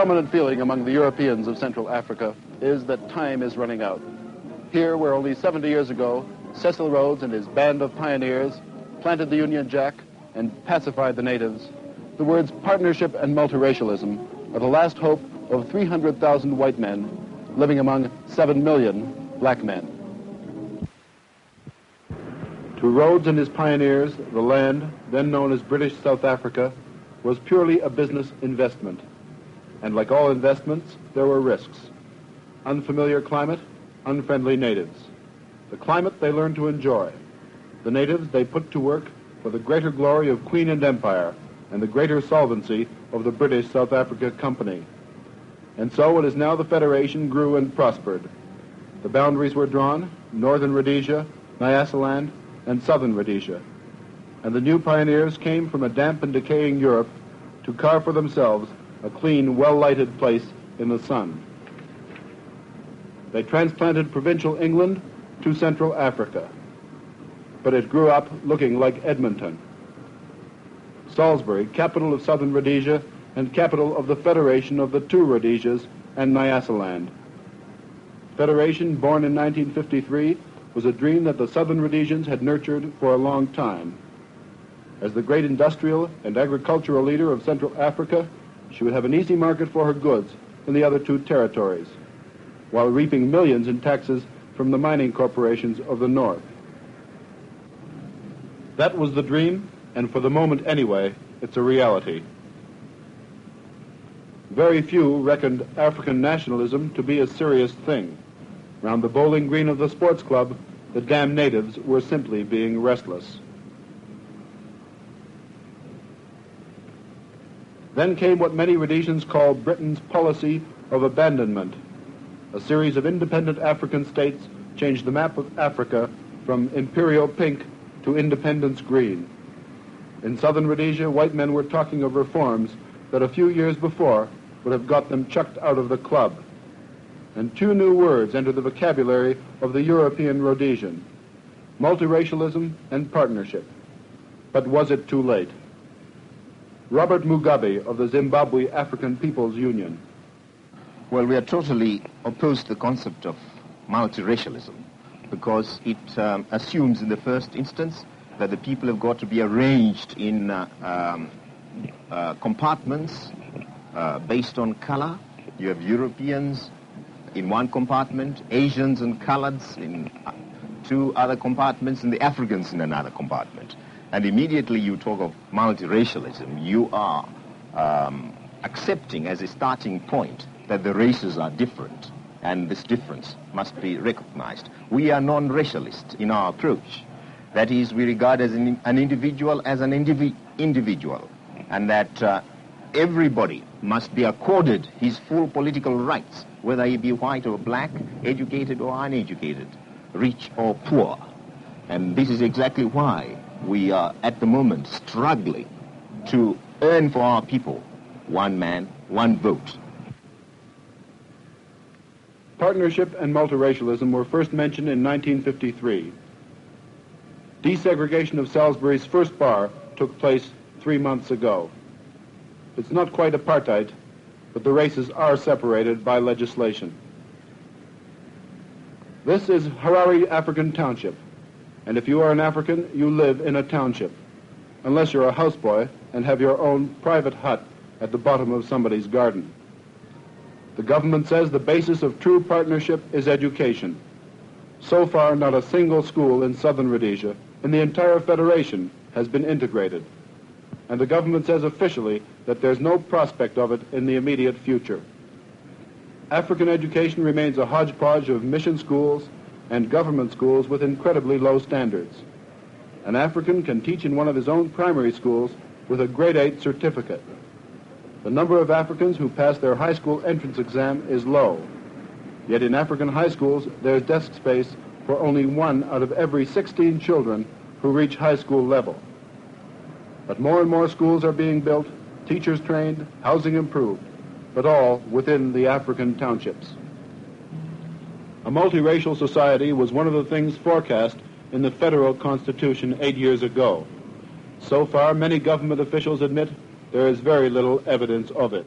dominant feeling among the Europeans of Central Africa is that time is running out. Here, where only 70 years ago, Cecil Rhodes and his band of pioneers planted the Union Jack and pacified the natives, the words partnership and multiracialism are the last hope of 300,000 white men living among 7 million black men. To Rhodes and his pioneers, the land, then known as British South Africa, was purely a business investment. And like all investments, there were risks. Unfamiliar climate, unfriendly natives. The climate they learned to enjoy. The natives they put to work for the greater glory of Queen and Empire and the greater solvency of the British South Africa Company. And so it is now the Federation grew and prospered. The boundaries were drawn, Northern Rhodesia, Nyasaland, and Southern Rhodesia. And the new pioneers came from a damp and decaying Europe to carve for themselves a clean, well-lighted place in the sun. They transplanted provincial England to Central Africa, but it grew up looking like Edmonton. Salisbury, capital of Southern Rhodesia and capital of the Federation of the two Rhodesias and Nyasaland. Federation, born in 1953, was a dream that the Southern Rhodesians had nurtured for a long time. As the great industrial and agricultural leader of Central Africa, she would have an easy market for her goods in the other two territories, while reaping millions in taxes from the mining corporations of the North. That was the dream, and for the moment anyway, it's a reality. Very few reckoned African nationalism to be a serious thing. Round the bowling green of the sports club, the damn natives were simply being restless. Then came what many Rhodesians call Britain's policy of abandonment. A series of independent African states changed the map of Africa from imperial pink to independence green. In Southern Rhodesia, white men were talking of reforms that a few years before would have got them chucked out of the club. And two new words entered the vocabulary of the European Rhodesian: multiracialism and partnership. But was it too late? Robert Mugabe of the Zimbabwe African People's Union. Well, we are totally opposed to the concept of multiracialism because it assumes in the first instance that the people have got to be arranged in compartments based on color. You have Europeans in one compartment, Asians and coloreds in two other compartments, and the Africans in another compartment. And immediately you talk of multiracialism, you are accepting as a starting point that the races are different, and this difference must be recognized. We are non-racialist in our approach. That is, we regard as an individual as an individual, and that everybody must be accorded his full political rights, whether he be white or black, educated or uneducated, rich or poor. And this is exactly why we are at the moment struggling to earn for our people one man, one vote. Partnership and multiracialism were first mentioned in 1953. Desegregation of Salisbury's first bar took place 3 months ago. It's not quite apartheid, but the races are separated by legislation. This is Harare African Township, and if you are an African, you live in a township, unless you're a houseboy and have your own private hut at the bottom of somebody's garden. The government says the basis of true partnership is education. So far, not a single school in Southern Rhodesia, in the entire Federation, has been integrated. And the government says officially that there's no prospect of it in the immediate future. African education remains a hodgepodge of mission schools and government schools with incredibly low standards. An African can teach in one of his own primary schools with a grade 8 certificate. The number of Africans who pass their high school entrance exam is low. Yet in African high schools, there's desk space for only 1 out of every 16 children who reach high school level. But more and more schools are being built, teachers trained, housing improved, but all within the African townships. A multiracial society was one of the things forecast in the federal constitution 8 years ago. So far, many government officials admit there is very little evidence of it.